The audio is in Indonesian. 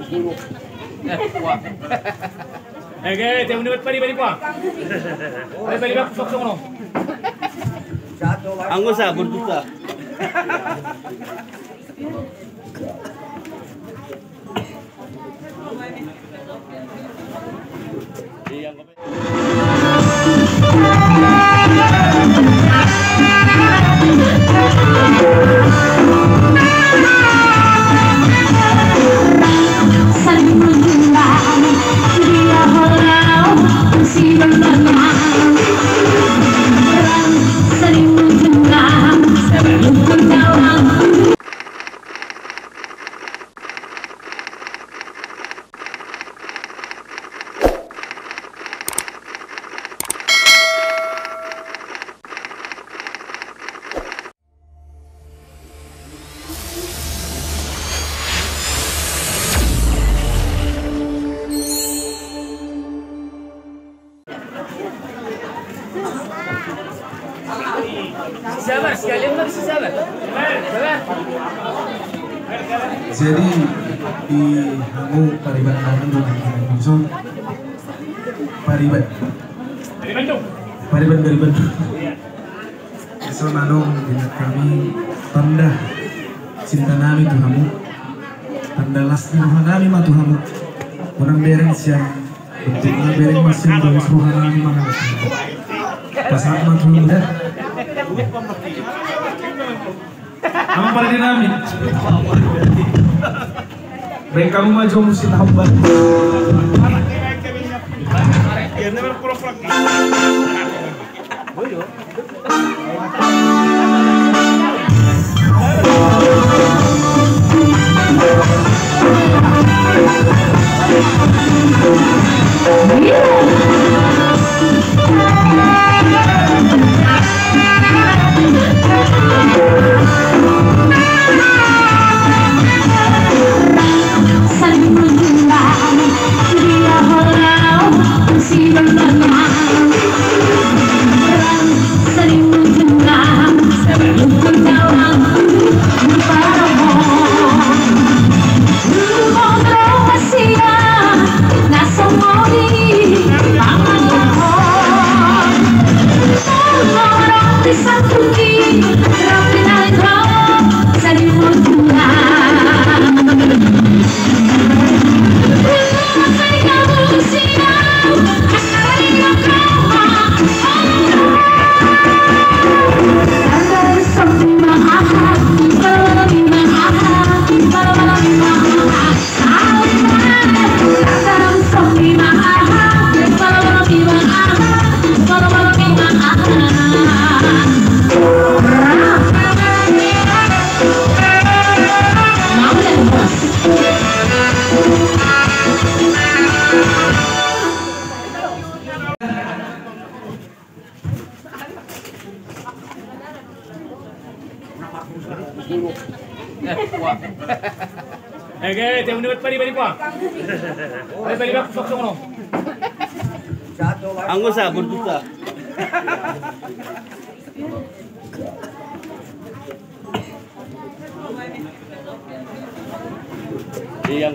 Wah. Tiang menit pari pa. Pari ba sok no. Angus berduka. Sabar, sekalian lagi sabar. Sabar. Jadi di Hamu Pariban kami di Langsung Pariban dari Bandung. So nanong dengan kami tanda cinta nami tu Hamu, tanda lasti Tuhan nami mah tu Hamu. Orang bereng siang bentuknya bereng masih dari Tuhan nami mah. Pasal mah tu dah. Kamu pada dinamik. Baik kamu maju mesti tambah. Wah. Tiang menit pari pa. Pari ba sok no. Angus berduka. Yang